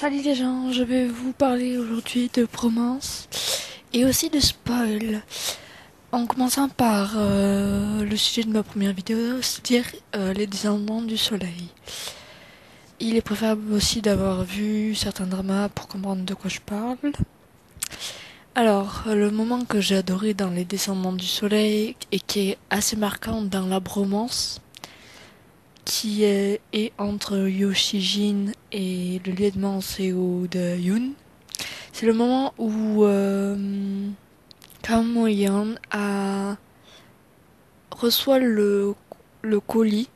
Salut les gens, je vais vous parler aujourd'hui de bromance et aussi de spoil. En commençant par le sujet de ma première vidéo, c'est-à-dire les descendants du soleil. Il est préférable aussi d'avoir vu certains dramas pour comprendre de quoi je parle. Alors, le moment que j'ai adoré dans les descendants du soleil et qui est assez marquant dans la bromance, qui est entre Yoshijin et le lieutenant Seo de Yoon. C'est le moment où Kang Mo-yeon reçoit le colis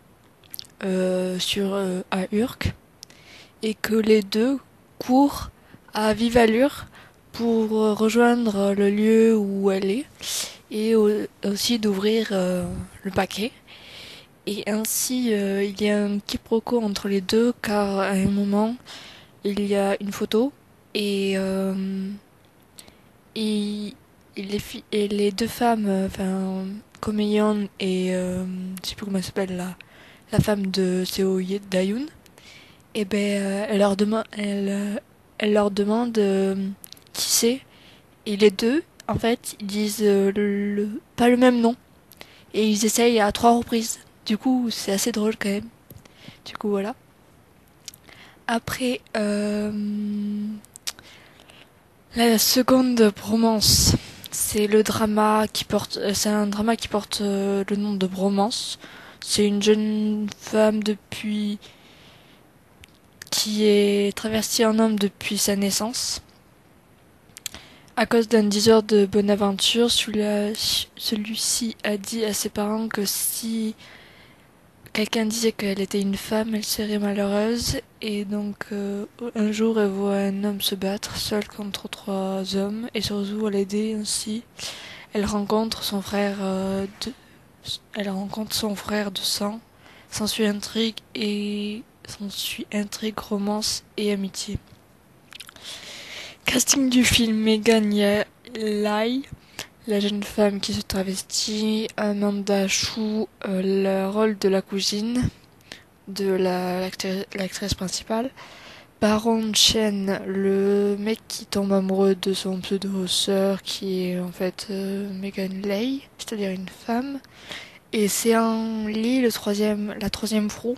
à Urk et que les deux courent à vive allure pour rejoindre le lieu où elle est et aussi d'ouvrir le paquet. Et ainsi, il y a un quiproquo entre les deux, car à un moment, il y a une photo et, et, et les deux femmes, enfin, Komeyeon et je sais plus comment elle s'appelle la femme de Seo Dayoon, et ben elle leur demande qui c'est, et les deux, en fait, ils disent pas le même nom et ils essayent à 3 reprises. Du coup, c'est assez drôle quand même. Du coup, voilà. Après, la seconde bromance, c'est un drama qui porte le nom de Bromance. C'est une jeune femme qui est travestie en homme depuis sa naissance. À cause d'un diseur de bonne aventure, celui-ci a dit à ses parents que si quelqu'un disait qu'elle était une femme, elle serait malheureuse, et donc un jour elle voit un homme se battre seul contre 3 hommes et se résout à l'aider ainsi. Elle rencontre son frère de sang. S'ensuit intrigue, romance et amitié. Casting du film: Megan Lai, la jeune femme qui se travestit; Amanda Chou, le rôle de la cousine de l'actrice principale; Baron Chen, le mec qui tombe amoureux de son pseudo-sœur qui est en fait Megan Lai, c'est-à-dire une femme; et Sean Lee, la troisième proue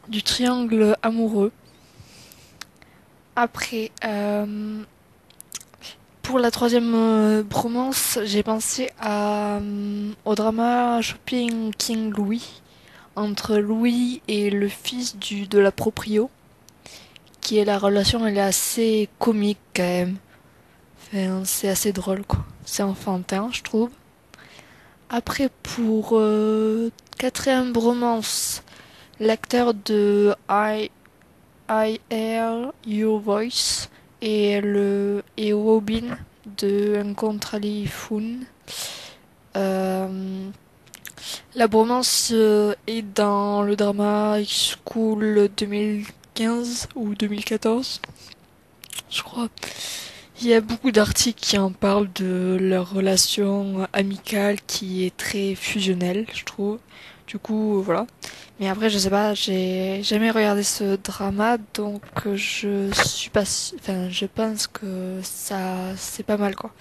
du triangle amoureux. Après, pour la troisième bromance, j'ai pensé au drama Shopping King Louis, entre Louis et le fils de la proprio, qui est la relation, elle est assez comique quand même. Enfin, c'est assez drôle quoi. C'est enfantin, je trouve. Après, pour quatrième bromance, l'acteur de I Hear Your Voice et Robin de Encontrali Fun. La bromance est dans le drama High School 2015 ou 2014, je crois. Il y a beaucoup d'articles qui en parlent de leur relation amicale qui est très fusionnelle, je trouve. Du coup, voilà. Mais après, je sais pas, j'ai jamais regardé ce drama, donc je pense que c'est pas mal quoi.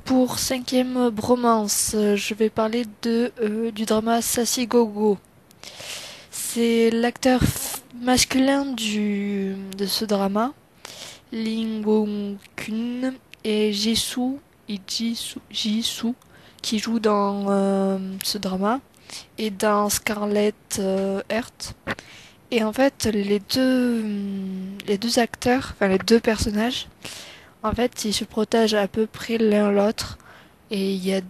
Pour cinquième bromance, je vais parler du drama Sassy Go. C'est l'acteur masculin de ce drama, Lee Gong-kun, et Jisoo, qui joue dans ce drama et dans Scarlet Heart. Et en fait, les deux acteurs, enfin les deux personnages, en fait, ils se protègent à peu près l'un l'autre. Et il y a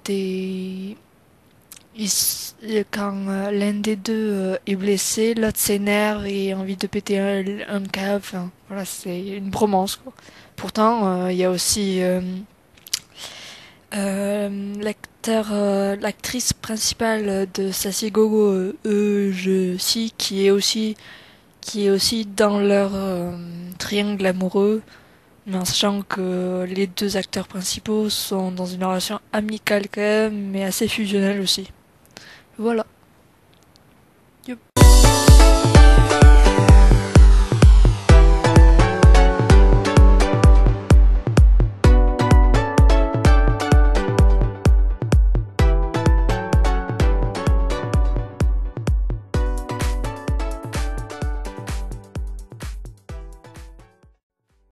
quand l'un des deux est blessé, l'autre s'énerve et a envie de péter un câble. Enfin, voilà, c'est une bromance quoi. Pourtant, il y a aussi l'actrice principale de Sassy Go Go, qui est aussi dans leur triangle amoureux, mais en sachant que les deux acteurs principaux sont dans une relation amicale quand même, mais assez fusionnelle aussi. Voilà. Yup.